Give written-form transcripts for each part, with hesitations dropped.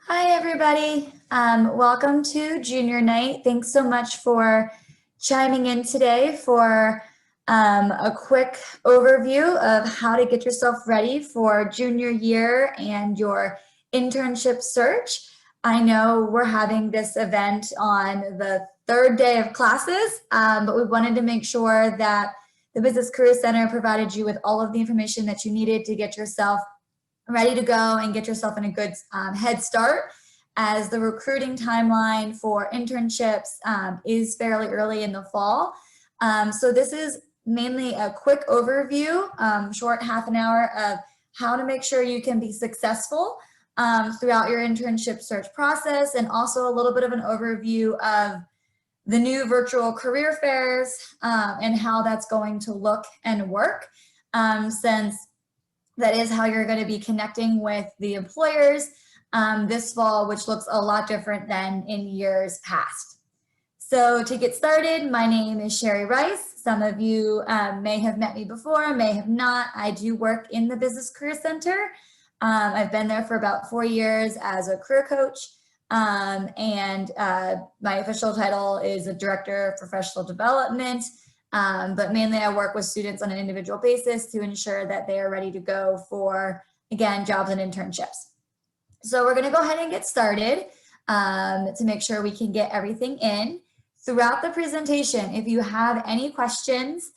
Hi, everybody. Welcome to Junior Night. Thanks so much for chiming in today for a quick overview of how to get yourself ready for junior year and your internship search. I know we're having this event on the third day of classes, but we wanted to make sure that the Business Career Center provided you with all of the information that you needed to get yourself ready to go and get yourself in a good head start, as the recruiting timeline for internships is fairly early in the fall. So this is mainly a quick overview, short half an hour of how to make sure you can be successful throughout your internship search process, and also a little bit of an overview of the new virtual career fairs and how that's going to look and work, since that is how you're going to be connecting with the employers this fall, which looks a lot different than in years past. So to get started, my name is Sherry Rice. Some of you may have met me before, may have not. I do work in the Business Career Center. I've been there for about 4 years as a career coach, and my official title is a Director of Professional Development. But mainly I work with students on an individual basis to ensure that they are ready to go for, again, jobs and internships. So we're going to go ahead and get started to make sure we can get everything in. Throughout the presentation, if you have any questions,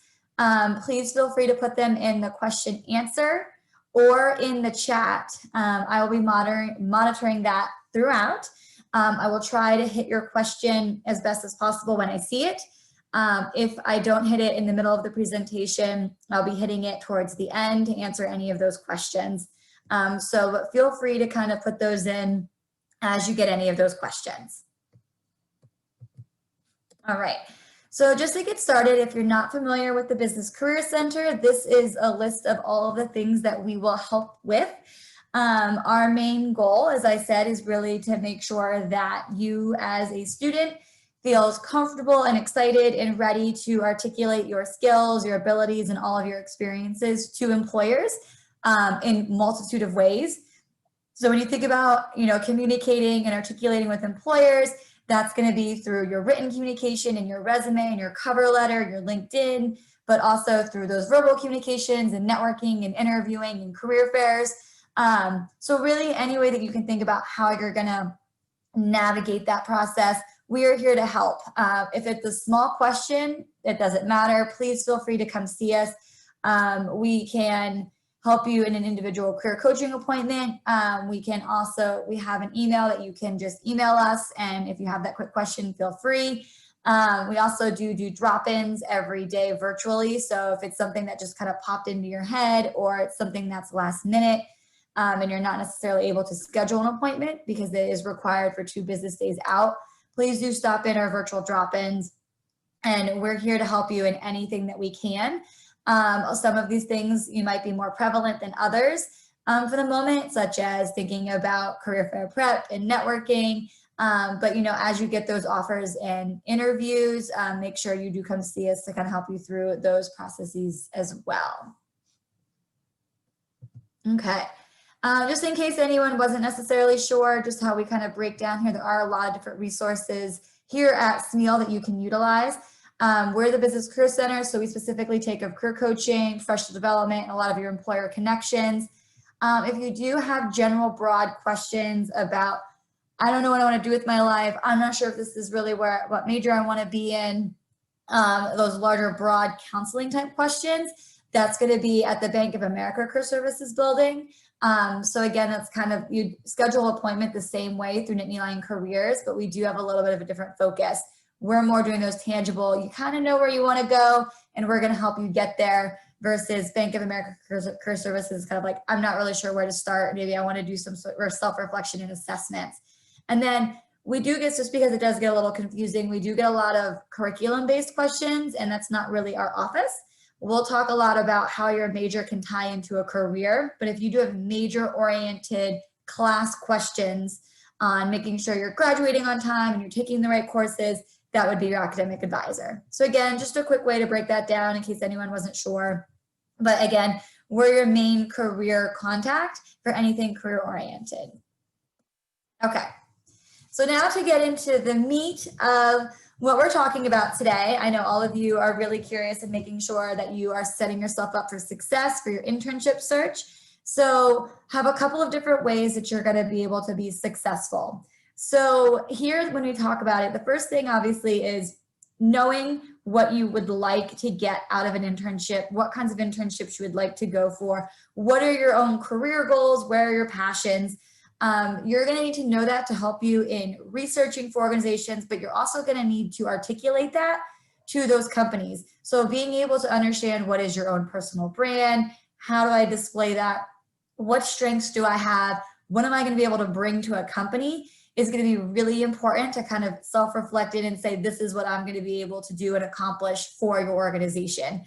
please feel free to put them in the question answer or in the chat. I will be monitoring that throughout. I will try to hit your question as best as possible when I see it. If I don't hit it in the middle of the presentation, I'll be hitting it towards the end to answer any of those questions. So feel free to kind of put those in as you get any of those questions. All right, so just to get started, if you're not familiar with the Business Career Center, this is a list of all of the things that we will help with. Our main goal, as I said, is really to make sure that you as a student feels comfortable and excited and ready to articulate your skills, your abilities, and all of your experiences to employers in multitude of ways. So when you think about, communicating and articulating with employers, that's going to be through your written communication and your resume and your cover letter, your LinkedIn, but also through those verbal communications and networking and interviewing and career fairs. So really any way that you can think about how you're going to navigate that process, we are here to help. If it's a small question, it doesn't matter. Please feel free to come see us. We can help you in an individual career coaching appointment. We have an email that you can just email us. And if you have that quick question, feel free. We also do drop-ins every day virtually. So if it's something that just kind of popped into your head, or it's something that's last minute, and you're not necessarily able to schedule an appointment because it is required for 2 business days out, please do stop in our virtual drop-ins, and we're here to help you in anything that we can. Some of these things you might be more prevalent than others for the moment, such as thinking about career fair prep and networking. But as you get those offers and interviews, make sure you do come see us to kind of help you through those processes as well. Okay. Just in case anyone wasn't necessarily sure just how we kind of break down here, there are a lot of different resources here at SMEAL that you can utilize. We're the Business Career Center, so we specifically take up career coaching, professional development, and a lot of your employer connections. If you do have general broad questions about, I don't know what I want to do with my life, I'm not sure if this is really what major I want to be in, those larger broad counseling type questions, that's going to be at the Bank of America Career Services building. So again, that's kind of, you schedule an appointment the same way through Nittany Lion Careers, but we do have a little bit of a different focus. We're more doing those tangible, you kind of know where you want to go, and we're going to help you get there, versus Bank of America Career Services kind of like, I'm not really sure where to start. Maybe I want to do some sort of self-reflection and assessments. And then we do get, just because it does get a little confusing, we do get a lot of curriculum-based questions, and that's not really our office. We'll talk a lot about how your major can tie into a career, but if you do have major-oriented class questions on making sure you're graduating on time and you're taking the right courses, that would be your academic advisor. So again, just a quick way to break that down in case anyone wasn't sure. But again, we're your main career contact for anything career-oriented. Okay. So now to get into the meat of what we're talking about today, I know all of you are really curious and making sure that you are setting yourself up for success for your internship search. So have a couple of different ways that you're going to be able to be successful. So here, when we talk about it, the first thing obviously is knowing what you would like to get out of an internship, what kinds of internships you would like to go for, what are your own career goals, where are your passions. You're going to need to know that to help you in researching for organizations, but you're also going to need to articulate that to those companies. So being able to understand what is your own personal brand, how do I display that, what strengths do I have, what am I going to be able to bring to a company is going to be really important to kind of self-reflect in and say, this is what I'm going to be able to do and accomplish for your organization.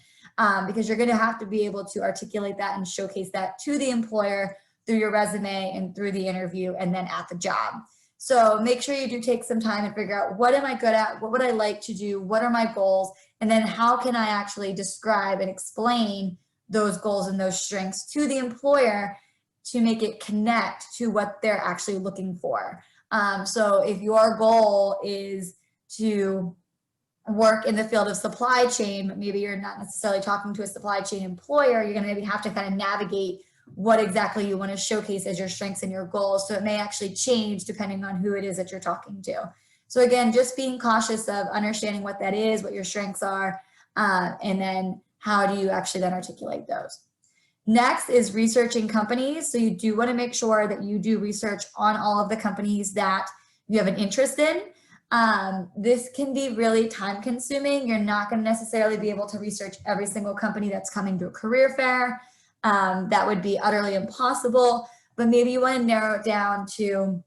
Because you're going to have to be able to articulate that and showcase that to the employer through your resume and through the interview and then at the job. So make sure you do take some time and figure out, what am I good at? What would I like to do? What are my goals? And then how can I actually describe and explain those goals and those strengths to the employer to make it connect to what they're actually looking for. So if your goal is to work in the field of supply chain, maybe you're not necessarily talking to a supply chain employer, you're going to maybe have to kind of navigate what exactly you want to showcase as your strengths and your goals. So it may actually change depending on who it is that you're talking to. So again, just being cautious of understanding what that is, what your strengths are, and then how do you actually then articulate those. Next is researching companies. So you do want to make sure that you do research on all of the companies that you have an interest in. This can be really time consuming. You're not going to necessarily be able to research every single company that's coming to a career fair. That would be utterly impossible, but maybe you want to narrow it down to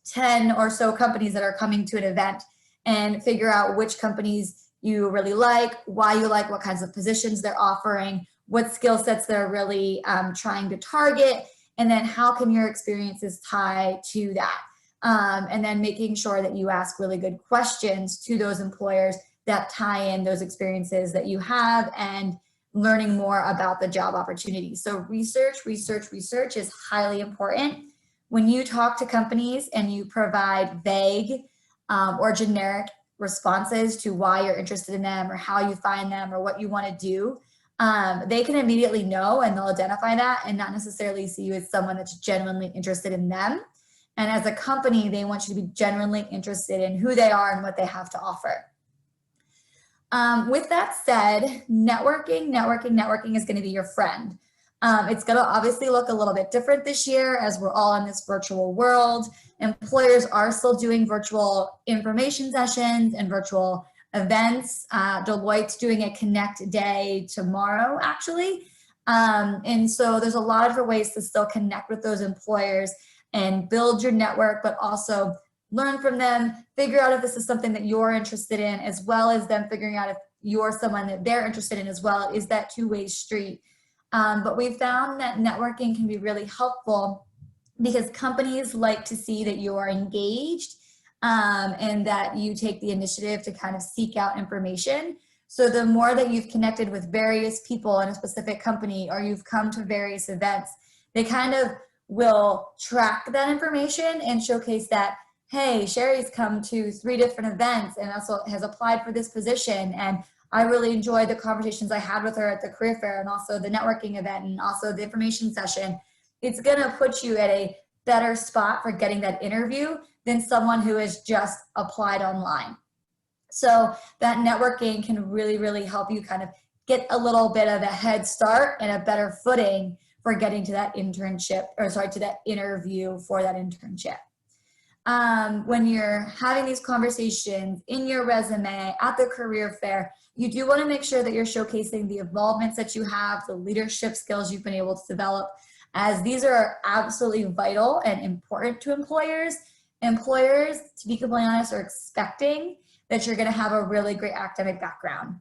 10 or so companies that are coming to an event and figure out which companies you really like, why you like, what kinds of positions they're offering, what skill sets they're really trying to target, and then how can your experiences tie to that. And then making sure that you ask really good questions to those employers that tie in those experiences that you have and learning more about the job opportunity. So research is highly important. When you talk to companies and you provide vague or generic responses to why you're interested in them or how you find them or what you want to do, they can immediately know and they'll identify that and not necessarily see you as someone that's genuinely interested in them. And as a company, they want you to be genuinely interested in who they are and what they have to offer. With that said, networking is going to be your friend. It's going to obviously look a little bit different this year as we're all in this virtual world. Employers are still doing virtual information sessions and virtual events. Deloitte's doing a Connect Day tomorrow, actually. And so there's a lot of different ways to still connect with those employers and build your network, but also learn from them, figure out if this is something that you're interested in, as well as them figuring out if you're someone that they're interested in as well. Is that two-way street? But we found that networking can be really helpful because companies like to see that you are engaged and that you take the initiative to kind of seek out information. So the more that you've connected with various people in a specific company or you've come to various events, they kind of will track that information and showcase that, hey, Sherry's come to 3 different events and also has applied for this position. And I really enjoyed the conversations I had with her at the career fair and also the networking event and also the information session. It's going to put you at a better spot for getting that interview than someone who has just applied online. So that networking can really, really help you kind of get a little bit of a head start and a better footing for getting to that internship, or sorry, to that interview for that internship. When you're having these conversations in your resume at the career fair, you do want to make sure that you're showcasing the involvements that you have, the leadership skills you've been able to develop, as these are absolutely vital and important to employers. Employers, to be completely honest, are expecting that you're going to have a really great academic background.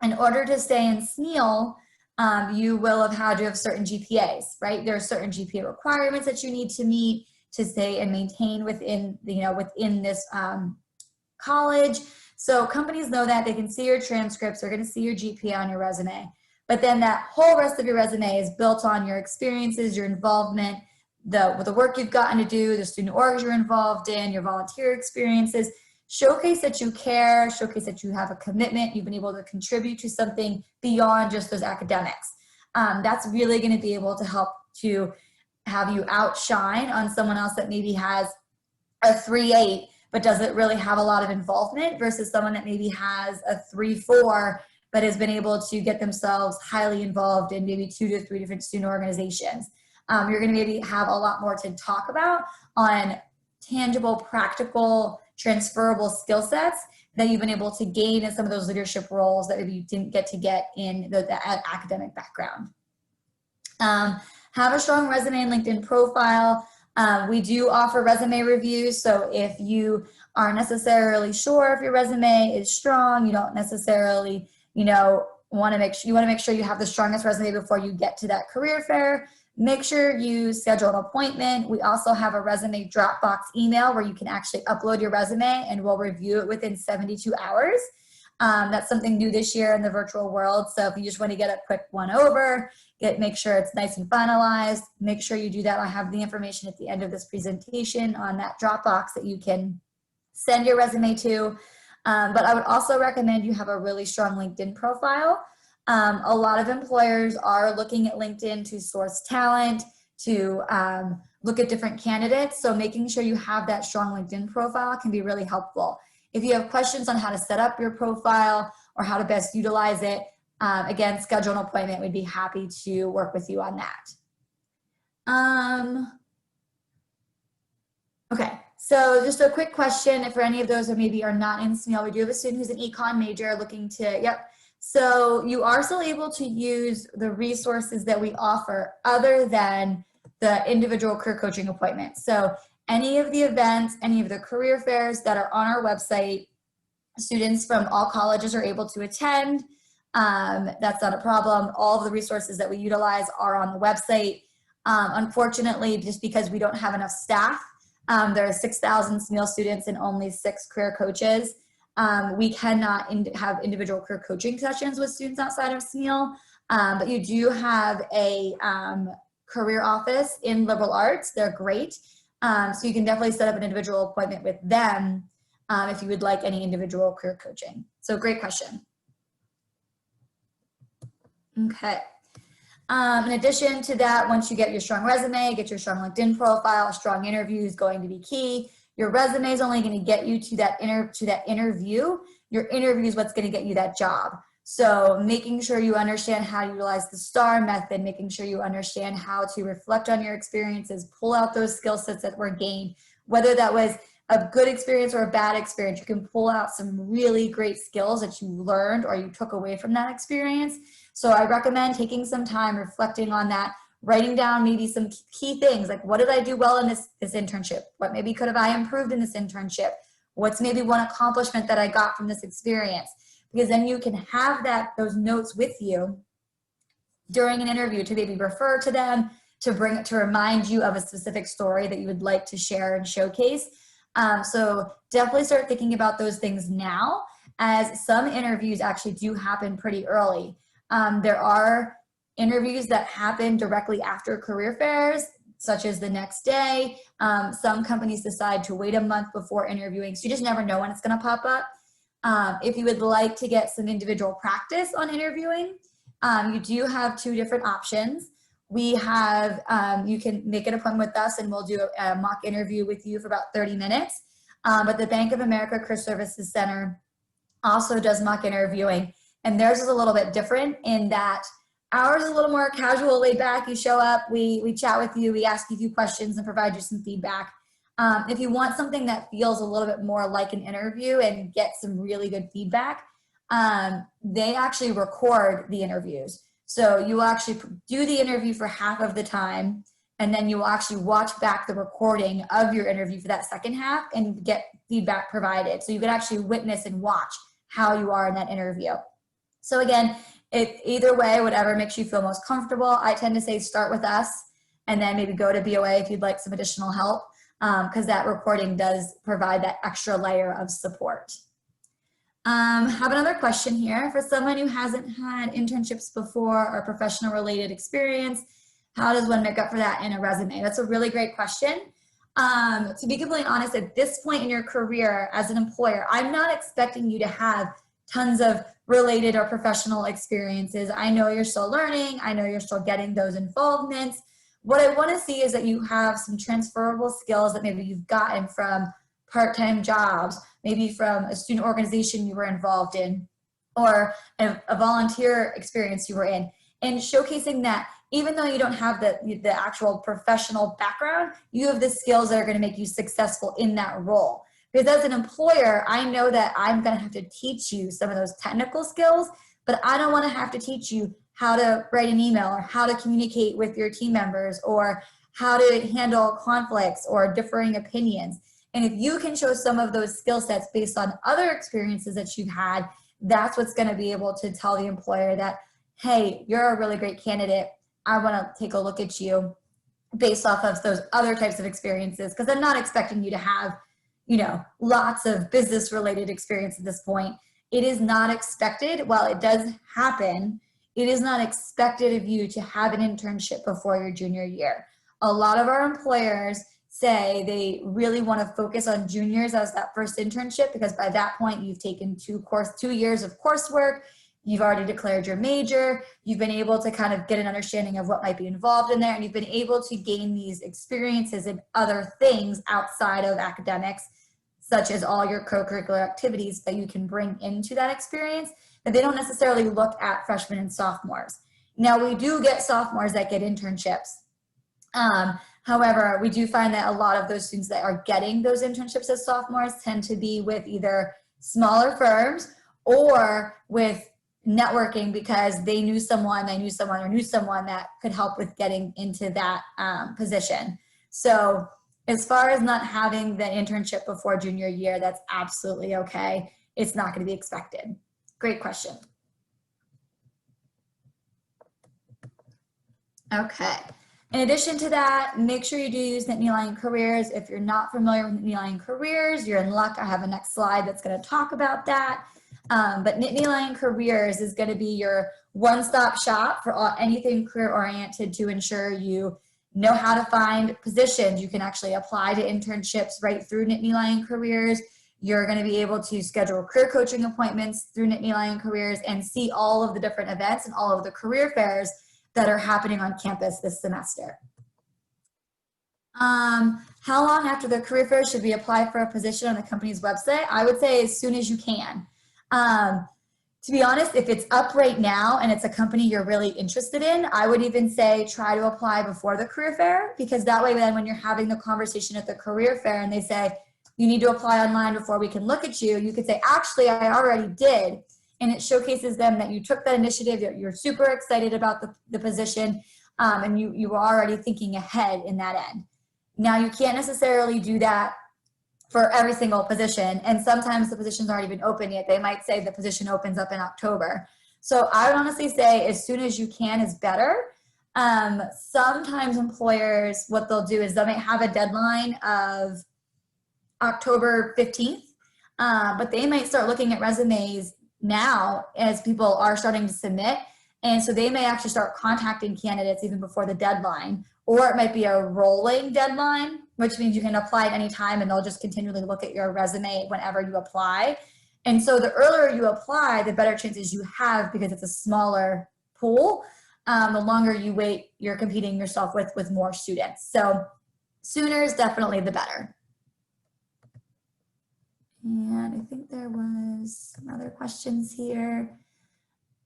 In order to stay in SMEAL, you will have had to have certain GPAs, right? There are certain GPA requirements that you need to meet to stay and maintain within, within this college. So companies know that. They can see your transcripts, they're going to see your GPA on your resume. But then that whole rest of your resume is built on your experiences, your involvement, the work you've gotten to do, the student orgs you're involved in, your volunteer experiences. Showcase that you care, showcase that you have a commitment, you've been able to contribute to something beyond just those academics. That's really going to be able to help to have you outshine on someone else that maybe has a 3.8 but doesn't really have a lot of involvement versus someone that maybe has a 3.4 but has been able to get themselves highly involved in maybe 2 to 3 different student organizations. You're going to maybe have a lot more to talk about on tangible, practical, transferable skill sets that you've been able to gain in some of those leadership roles that maybe you didn't get in the academic background. Have a strong resume and LinkedIn profile. We do offer resume reviews, so if you aren't necessarily sure if your resume is strong, you don't necessarily, want to make sure you have the strongest resume before you get to that career fair. Make sure you schedule an appointment. We also have a resume Dropbox email where you can actually upload your resume and we'll review it within 72 hours. That's something new this year in the virtual world. So if you just want to get a quick one over, make sure it's nice and finalized, make sure you do that. I have the information at the end of this presentation on that Dropbox that you can send your resume to. But I would also recommend you have a really strong LinkedIn profile. A lot of employers are looking at LinkedIn to source talent, to look at different candidates. So making sure you have that strong LinkedIn profile can be really helpful. If you have questions on how to set up your profile or how to best utilize it, again, schedule an appointment. We'd be happy to work with you on that. Okay, so just a quick question for any of those who maybe are not in SMEAL. We do have a student who's an econ major looking to, So you are still able to use the resources that we offer other than the individual career coaching appointments. So any of the events, any of the career fairs that are on our website, students from all colleges are able to attend. That's not a problem. All of the resources that we utilize are on the website. Unfortunately, just because we don't have enough staff, there are 6,000 SMEAL students and only 6 career coaches. We cannot have individual career coaching sessions with students outside of SMEAL, but you do have a career office in liberal arts. They're great. So you can definitely set up an individual appointment with them if you would like any individual career coaching. So great question. Okay. In addition to that, once you get your strong resume, get your strong LinkedIn profile, strong interview is going to be key. Your resume is only going to get you to that interview. Your interview is what's going to get you that job. So making sure you understand how to utilize the STAR method, making sure you understand how to reflect on your experiences, pull out those skill sets that were gained, whether that was a good experience or a bad experience. You can pull out some really great skills that you learned or you took away from that experience. So I recommend taking some time reflecting on that, writing down maybe some key things like, what did I do well in this internship? What maybe could have I improved in this internship? What's maybe one accomplishment that I got from this experience? Because then you can have those notes with you during an interview to maybe refer to them, to remind you of a specific story that you would like to share and showcase. So definitely start thinking about those things now, as some interviews actually do happen pretty early. There are interviews that happen directly after career fairs, such as the next day. Some companies decide to wait a month before interviewing, so you just never know when it's going to pop up. If you would like to get some individual practice on interviewing, you do have 2 different options. We have, you can make an appointment with us and we'll do a mock interview with you for about 30 minutes. But the Bank of America Career Services Center also does mock interviewing, and theirs is a little bit different in that ours is a little more casual, laid back. You show up, we chat with you, we ask you a few questions and provide you some feedback. If you want something that feels a little bit more like an interview and get some really good feedback, they actually record the interviews. So you will actually do the interview for half of the time, and then you will actually watch back the recording of your interview for that second half and get feedback provided. So you can actually witness and watch how you are in that interview. So again, either way, whatever makes you feel most comfortable. I tend to say start with us and then maybe go to BOA if you'd like some additional help, because that recording does provide that extra layer of support. Have another question here. For someone who hasn't had internships before or professional related experience, How does one make up for that in a resume? That's a really great question. To be completely honest, at this point in your career as an employer, I'm not expecting you to have tons of related or professional experiences. I know you're still learning. I know you're still getting those involvements. What I want to see is that you have some transferable skills that maybe you've gotten from part-time jobs, maybe from a student organization you were involved in, or a volunteer experience you were in, and showcasing that even though you don't have the actual professional background, you have the skills that are going to make you successful in that role. Because as an employer, I know that I'm going to have to teach you some of those technical skills, but I don't want to have to teach you how to write an email or how to communicate with your team members or how to handle conflicts or differing opinions. And if you can show some of those skill sets based on other experiences that you've had, that's what's going to be able to tell the employer that, hey, you're a really great candidate. I want to take a look at you based off of those other types of experiences, because I'm not expecting you to have, you know, lots of business related experience at this point. It is not expected, while it does happen, it is not expected of you to have an internship before your junior year. A lot of our employers say they really want to focus on juniors as that first internship, because by that point you've taken 2 years of coursework, you've already declared your major, you've been able to kind of get an understanding of what might be involved in there, and you've been able to gain these experiences in other things outside of academics, such as all your co-curricular activities that you can bring into that experience, that they don't necessarily look at freshmen and sophomores. Now, we do get sophomores that get internships. However, we do find that a lot of those students that are getting those internships as sophomores tend to be with either smaller firms or with networking, because they knew someone that could help with getting into that position. So as far as not having the internship before junior year, that's absolutely okay. It's not going to be expected. Great question. Okay. In addition to that, make sure you do use Nittany Lion Careers. If you're not familiar with Nittany Lion Careers, you're in luck. I have a next slide that's going to talk about that. But Nittany Lion Careers is going to be your one-stop shop for anything career-oriented to ensure you know how to find positions. You can actually apply to internships right through Nittany Lion Careers. You're going to be able to schedule career coaching appointments through Nittany Lion Careers and see all of the different events and all of the career fairs that are happening on campus this semester. How long after the career fair should we apply for a position on the company's website? I would say as soon as you can. To be honest, if it's up right now and it's a company you're really interested in, I would even say try to apply before the career fair, because that way then when you're having the conversation at the career fair and they say, you need to apply online before we can look at you, you could say, actually, I already did. And it showcases them that you took that initiative, you're super excited about the position, and you were already thinking ahead in that end. Now, you can't necessarily do that for every single position, and sometimes the positions aren't even open yet. They might say the position opens up in October. So I would honestly say as soon as you can is better. Sometimes employers, what they'll do is they might have a deadline of October 15th, but they might start looking at resumes now as people are starting to submit. And so they may actually start contacting candidates even before the deadline, or it might be a rolling deadline, which means you can apply at any time and they'll just continually look at your resume whenever you apply. And so the earlier you apply, the better chances you have, because it's a smaller pool. The longer you wait, you're competing yourself with more students. So sooner is definitely the better. And I think there was some other questions here.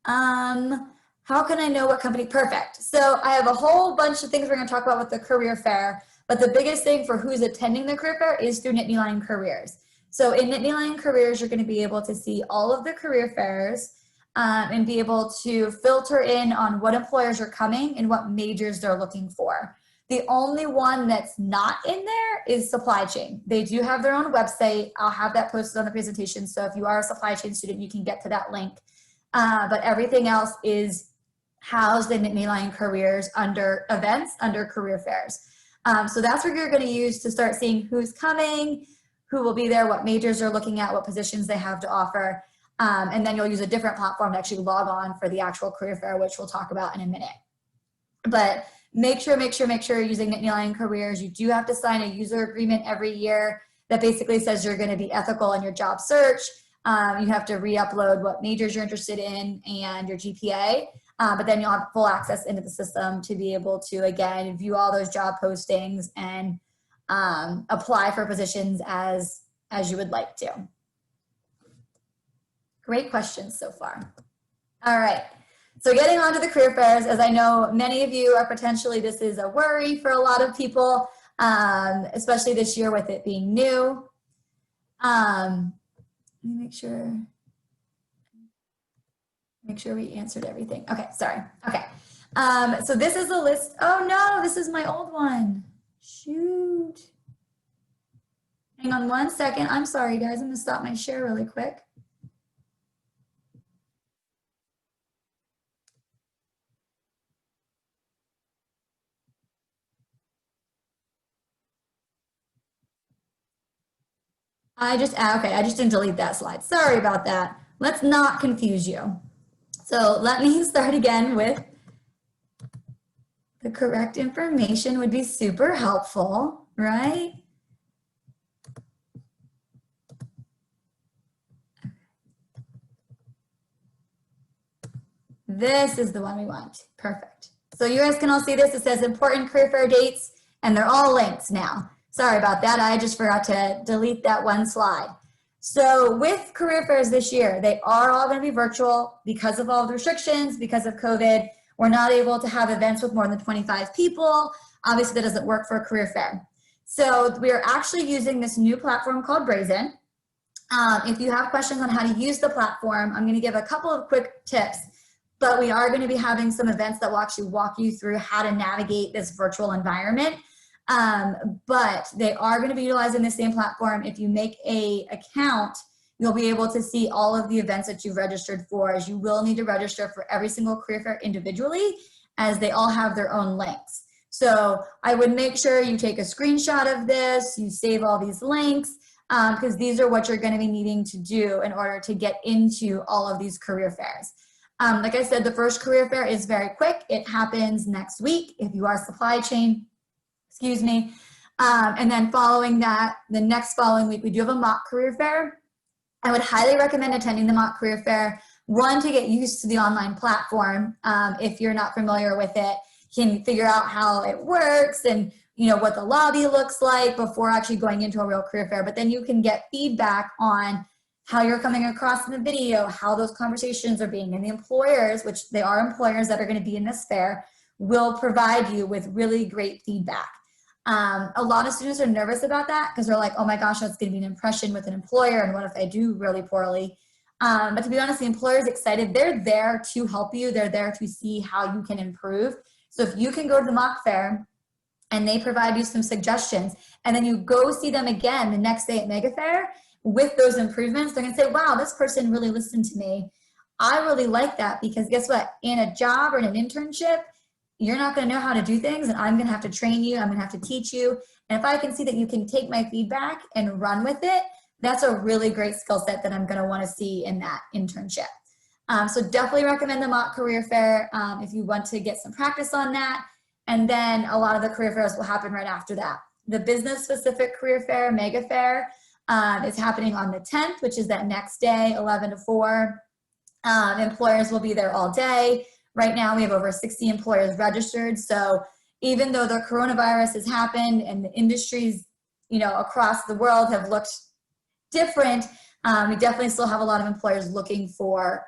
How can I know what company? Perfect. So I have a whole bunch of things we're going to talk about with the career fair, but the biggest thing for who's attending the career fair is through Nittany Lion Careers. So in Nittany Lion Careers, you're going to be able to see all of the career fairs and be able to filter in on what employers are coming and what majors they're looking for. The only one that's not in there is supply chain. They do have their own website. I'll have that posted on the presentation. So if you are a supply chain student, you can get to that link. But everything else is housed in Nittany Lion Careers under events, under career fairs. So that's what you're going to use to start seeing who's coming, who will be there, what majors are looking at, what positions they have to offer. And then you'll use a different platform to actually log on for the actual career fair, which we'll talk about in a minute. But make sure you're using Nittany Lion Careers. You do have to sign a user agreement every year that basically says you're going to be ethical in your job search. You have to re-upload what majors you're interested in and your GPA, but then you'll have full access into the system to be able to, again, view all those job postings and apply for positions as you would like to. Great questions so far. All right, so getting on to the career fairs, as I know many of you are potentially, this is a worry for a lot of people, especially this year with it being new. Let me make sure we answered everything. Okay, sorry. Okay, so this is the list. Oh no, this is my old one. Shoot. Hang on one second. I'm sorry, guys. I'm gonna stop my share really quick. Okay, I just didn't delete that slide. Sorry about that. Let's not confuse you. So let me start again with the correct information would be super helpful, right? This is the one we want. Perfect. So you guys can all see this. It says important career fair dates, and they're all linked now. Sorry about that. I just forgot to delete that one slide. So with career fairs this year, they are all going to be virtual because of all the restrictions, because of COVID. We're not able to have events with more than 25 people. Obviously, that doesn't work for a career fair. So we are actually using this new platform called Brazen. If you have questions on how to use the platform, I'm going to give a couple of quick tips, but we are going to be having some events that will actually walk you through how to navigate this virtual environment. But they are going to be utilizing the same platform. If you make an account, you'll be able to see all of the events that you've registered for, as you will need to register for every single career fair individually, as they all have their own links. So I would make sure you take a screenshot of this, you save all these links, because these are what you're going to be needing to do in order to get into all of these career fairs. Like I said, the first career fair is very quick. It happens next week if you are supply chain. Excuse me. And then following that, the next following week, we do have a mock career fair. I would highly recommend attending the mock career fair. One, to get used to the online platform. If you're not familiar with it, you can figure out how it works and what the lobby looks like before actually going into a real career fair. But then you can get feedback on how you're coming across in the video, how those conversations are being, and the employers, which they are employers that are going to be in this fair, will provide you with really great feedback. A lot of students are nervous about that because they're like, oh my gosh, that's going to be an impression with an employer, and what if I do really poorly? But to be honest, the employer is excited. They're there to help you. They're there to see how you can improve. So if you can go to the mock fair and they provide you some suggestions, and then you go see them again the next day at Mega Fair with those improvements, they're going to say, wow, this person really listened to me. I really like that, because guess what? In a job or in an internship, you're not going to know how to do things, and I'm going to have to train you. I'm going to have to teach you. And if I can see that you can take my feedback and run with it, that's a really great skill set that I'm going to want to see in that internship. So definitely recommend the mock career fair if you want to get some practice on that. And then a lot of the career fairs will happen right after that. The business specific career fair, Mega Fair, is happening on the 10th, which is that next day, 11 to 4. Employers will be there all day. Right now, we have over 60 employers registered. So even though the coronavirus has happened and the industries, across the world have looked different, we definitely still have a lot of employers looking for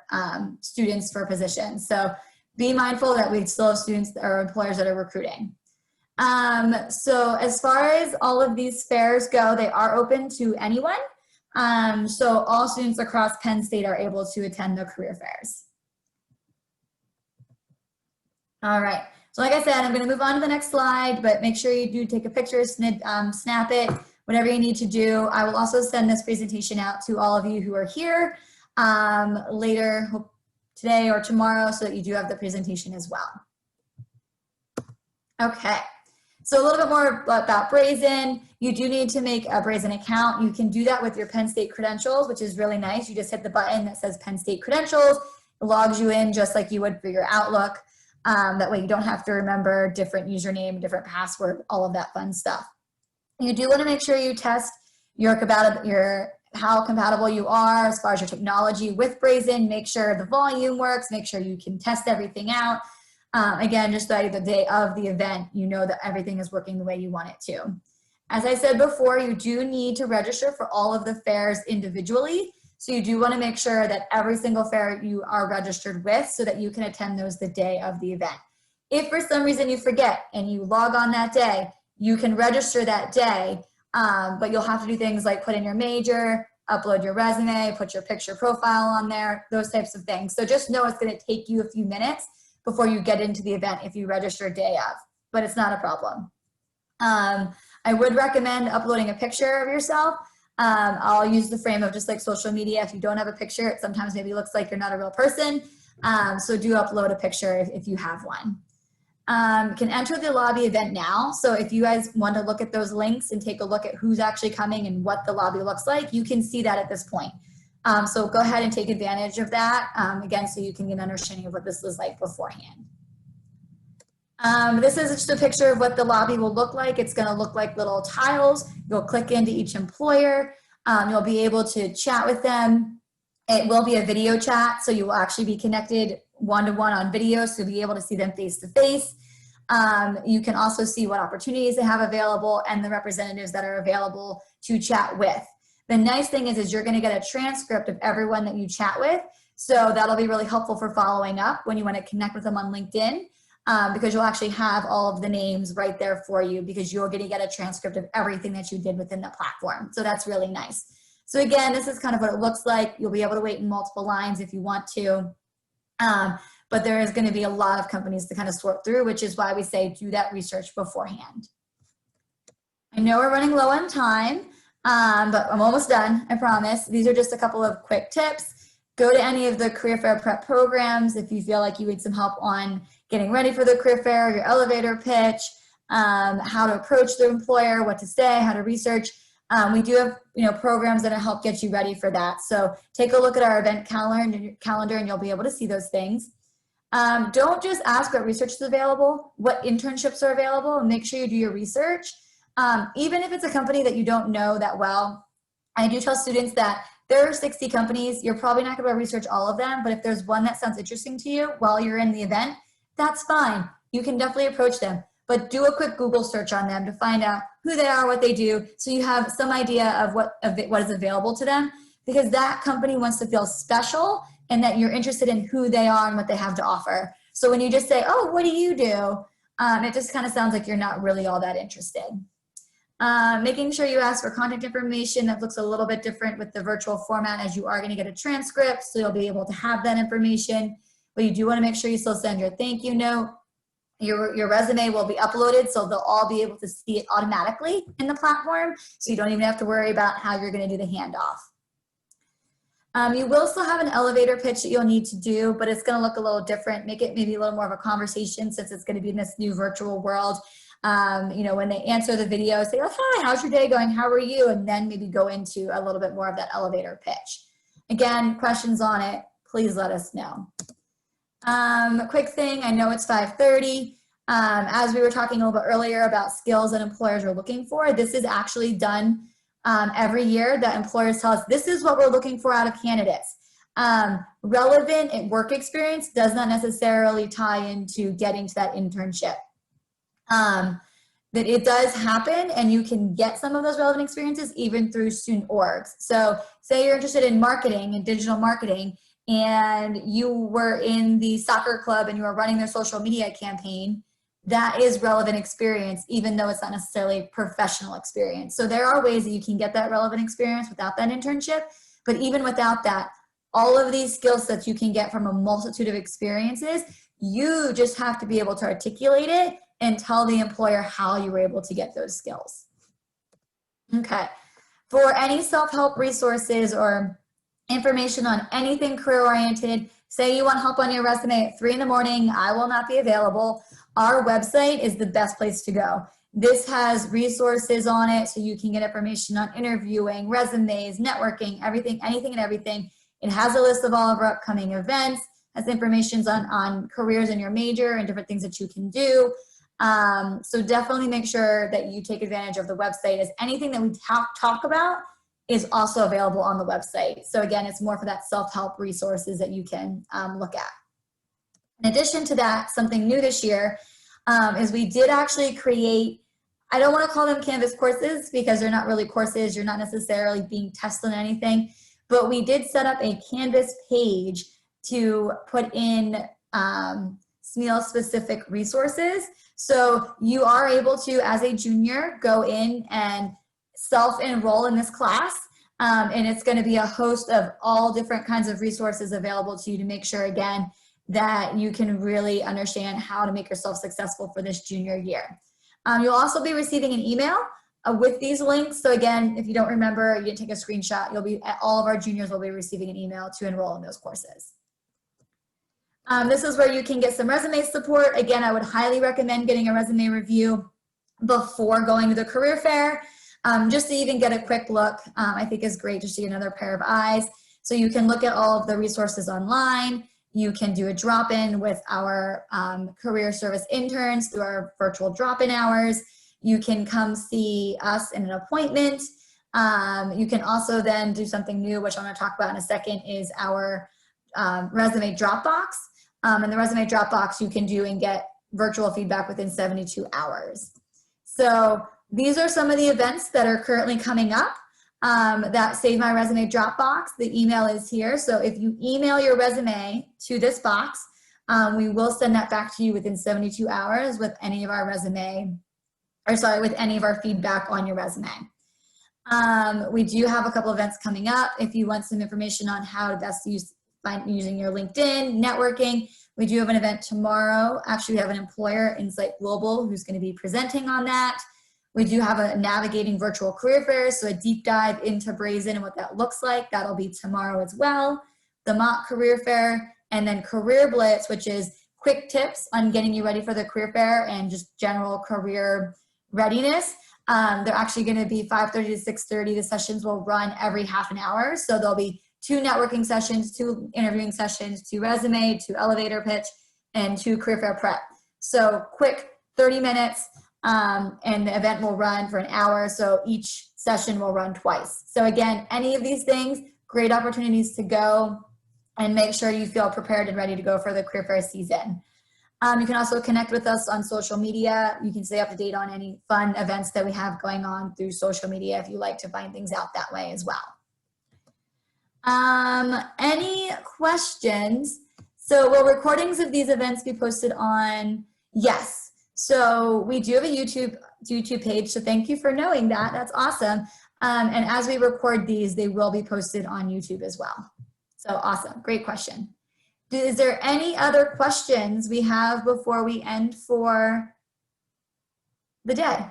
students for positions. So be mindful that we still have students or employers that are recruiting. So as far as all of these fairs go, they are open to anyone. So all students across Penn State are able to attend the career fairs. All right, so like I said, I'm going to move on to the next slide, but make sure you do take a picture, snap it, whatever you need to do. I will also send this presentation out to all of you who are here later today or tomorrow, so that you do have the presentation as well. Okay, so a little bit more about Brazen. You do need to make a Brazen account. You can do that with your Penn State credentials, which is really nice. You just hit the button that says Penn State credentials. It logs you in just like you would for your Outlook. That way you don't have to remember different username, different password, all of that fun stuff. You do want to make sure you test how compatible you are as far as your technology with Brazen. Make sure the volume works, make sure you can test everything out. Again, just by the day of the event, you know that everything is working the way you want it to. As I said before, you do need to register for all of the fairs individually. So you do want to make sure that every single fair you are registered with so that you can attend those the day of the event. If for some reason you forget and you log on that day, you can register that day, but you'll have to do things like put in your major, upload your resume, put your picture profile on there, those types of things. So just know it's going to take you a few minutes before you get into the event if you register a day of, but it's not a problem. I would recommend uploading a picture of yourself. I'll use the frame of just like social media. If you don't have a picture, it sometimes maybe looks like you're not a real person. So do upload a picture if you have one. Can enter the lobby event now. So if you guys want to look at those links and take a look at who's actually coming and what the lobby looks like, you can see that at this point. So go ahead and take advantage of that, again, so you can get an understanding of what this was like beforehand. This is just a picture of what the lobby will look like. It's going to look like little tiles. You'll click into each employer. You'll be able to chat with them. It will be a video chat, so you will actually be connected one-to-one on video, so you'll be able to see them face-to-face. You can also see what opportunities they have available and the representatives that are available to chat with. The nice thing is you're going to get a transcript of everyone that you chat with, so that'll be really helpful for following up when you want to connect with them on LinkedIn. Because you'll actually have all of the names right there for you because you're going to get a transcript of everything that you did within the platform. So that's really nice. So again, this is kind of what it looks like. You'll be able to wait in multiple lines if you want to. But there is going to be a lot of companies to kind of sort through, which is why we say do that research beforehand. I know we're running low on time, but I'm almost done, I promise. These are just a couple of quick tips. Go to any of the career fair prep programs if you feel like you need some help on getting ready for the career fair, your elevator pitch, how to approach the employer, what to say, how to research. We do have programs that help get you ready for that. So take a look at our event calendar and you'll be able to see those things. Don't just ask what research is available, what internships are available, and make sure you do your research. Even if it's a company that you don't know that well, I do tell students that there are 60 companies. You're probably not going to research all of them, but if there's one that sounds interesting to you while you're in the event, that's fine. You can definitely approach them, but do a quick Google search on them to find out who they are, what they do, so you have some idea of what is available to them, because that company wants to feel special and that you're interested in who they are and what they have to offer. So when you just say, oh, what do you do? It just kind of sounds like you're not really all that interested. Making sure you ask for contact information. That looks a little bit different with the virtual format, as you are going to get a transcript, so you'll be able to have that information. But you do want to make sure you still send your thank you note. Your resume will be uploaded, so they'll all be able to see it automatically in the platform, so you don't even have to worry about how you're going to do the handoff. You will still have an elevator pitch that you'll need to do, but it's going to look a little different. Make it maybe a little more of a conversation, since it's going to be in this new virtual world. When they answer the video, say, oh, hi, how's your day going? How are you? And then maybe go into a little bit more of that elevator pitch. Again, questions on it, please let us know. Quick thing, I know it's 5:30. As we were talking a little bit earlier about skills that employers are looking for, this is actually done every year, that employers tell us this is what we're looking for out of candidates. Relevant work experience does not necessarily tie into getting to that internship. That it does happen, and you can get some of those relevant experiences even through student orgs. So say you're interested in marketing and digital marketing, and you were in the soccer club and you were running their social media campaign, that is relevant experience, even though it's not necessarily professional experience. So there are ways that you can get that relevant experience without that internship, but even without that, all of these skill sets you can get from a multitude of experiences. You just have to be able to articulate it and tell the employer how you were able to get those skills. Okay, for any self-help resources or information on anything career-oriented, say you want help on your resume at 3 in the morning, I will not be available. Our website is the best place to go. This has resources on it, so you can get information on interviewing, resumes, networking, everything, anything and everything. It has a list of all of our upcoming events, has information on careers in your major and different things that you can do. So definitely make sure that you take advantage of the website, as anything that we talk about is also available on the website. So again, it's more for that self-help resources that you can look at. In addition to that, something new this year is we did actually create, I don't want to call them Canvas courses because they're not really courses. You're not necessarily being tested on anything, but we did set up a Canvas page to put in SMEAL specific resources. So you are able to, as a junior, go in and self-enroll in this class. And it's going to be a host of all different kinds of resources available to you to make sure, again, that you can really understand how to make yourself successful for this junior year. You'll also be receiving an email with these links. So again, if you don't remember, you didn't take a screenshot, all of our juniors will be receiving an email to enroll in those courses. This is where you can get some resume support. Again, I would highly recommend getting a resume review before going to the career fair, just to even get a quick look. I think is great to see another pair of eyes. So you can look at all of the resources online. You can do a drop-in with our career service interns through our virtual drop-in hours. You can come see us in an appointment. You can also then do something new, which I'm going to talk about in a second, is our resume Dropbox. And the resume Dropbox you can do and get virtual feedback within 72 hours. So these are some of the events that are currently coming up. That Save My Resume Dropbox. The email is here. So if you email your resume to this box, we will send that back to you within 72 hours with any of our with any of our feedback on your resume. We do have a couple events coming up. If you want some information on how to best using your LinkedIn, networking, we do have an event tomorrow. Actually, we have an employer, Insight Global, who's going to be presenting on that. We do have a navigating virtual career fairs, so a deep dive into Brazen and what that looks like. That'll be tomorrow as well. The mock career fair, and then Career Blitz, which is quick tips on getting you ready for the career fair and just general career readiness. They're actually going to be 5:30 to 6:30. The sessions will run every half an hour. So there'll be 2 networking sessions, 2 interviewing sessions, 2 resume, 2 elevator pitch, and 2 career fair prep. So quick 30 minutes. And the event will run for an hour, so each session will run twice. So again, any of these things, great opportunities to go and make sure you feel prepared and ready to go for the career fair season. You can also connect with us on social media. You can stay up to date on any fun events that we have going on through social media if you like to find things out that way as well. Any questions? So will recordings of these events be posted on? Yes. So we do have a YouTube page, so thank you for knowing that. That's awesome. And as we record these, they will be posted on YouTube as well. So awesome, great question. Is there any other questions we have before we end for the day?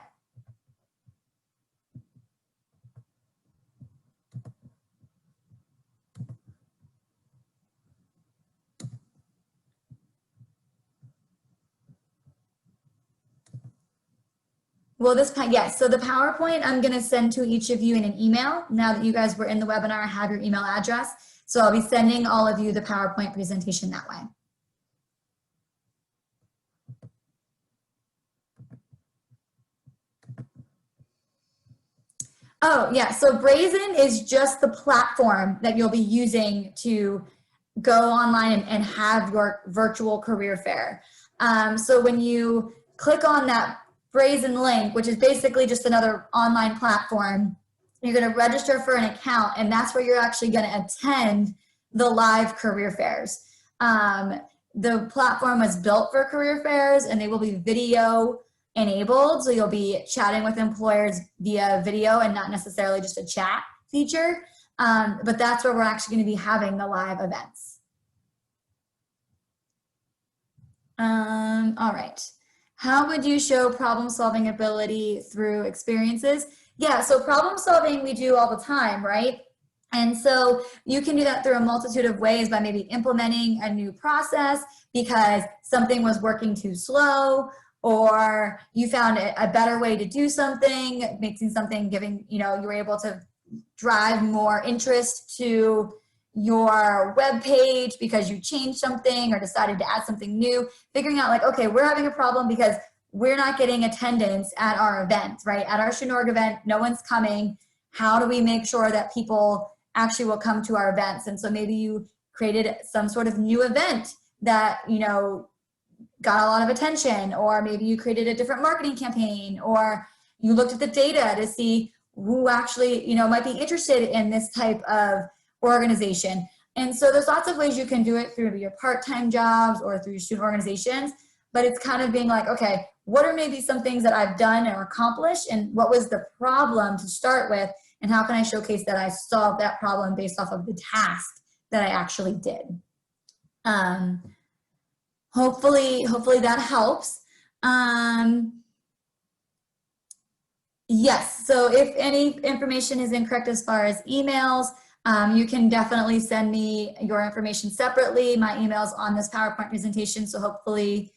Well, yes, so the PowerPoint I'm going to send to each of you in an email. Now that you guys were in the webinar, I have your email address. So I'll be sending all of you the PowerPoint presentation that way. Oh, yeah, so Brazen is just the platform that you'll be using to go online and have your virtual career fair. So when you click on that Brazen link, which is basically just another online platform, you're going to register for an account, and that's where you're actually going to attend the live career fairs. The platform was built for career fairs, and they will be video enabled, so you'll be chatting with employers via video and not necessarily just a chat feature, but that's where we're actually going to be having the live events. All right. How would you show problem-solving ability through experiences? Yeah, so problem-solving we do all the time, right? And so you can do that through a multitude of ways by maybe implementing a new process because something was working too slow, or you found a better way to do something, making something, you were able to drive more interest to your web page because you changed something or decided to add something new, figuring out like, okay, we're having a problem because we're not getting attendance at our event, right? At our student org event, no one's coming. How do we make sure that people actually will come to our events? And so maybe you created some sort of new event that, you know, got a lot of attention, or maybe you created a different marketing campaign, or you looked at the data to see who actually, you know, might be interested in this type of organization. And so there's lots of ways you can do it through your part-time jobs or through your student organizations, but it's kind of being like, okay, what are maybe some things that I've done or accomplished, and what was the problem to start with, and how can I showcase that I solved that problem based off of the task that I actually did. Hopefully that helps. Yes, so if any information is incorrect as far as emails, you can definitely send me your information separately. My email's on this PowerPoint presentation, so hopefully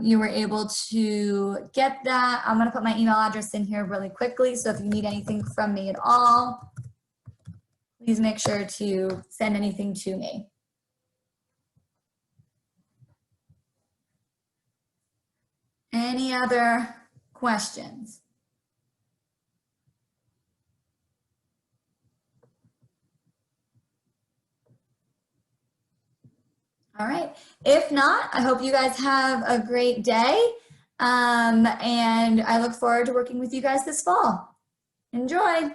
you were able to get that. I'm gonna put my email address in here really quickly, so if you need anything from me at all, please make sure to send anything to me. Any other questions? All right. If not, I hope you guys have a great day. And I look forward to working with you guys this fall. Enjoy.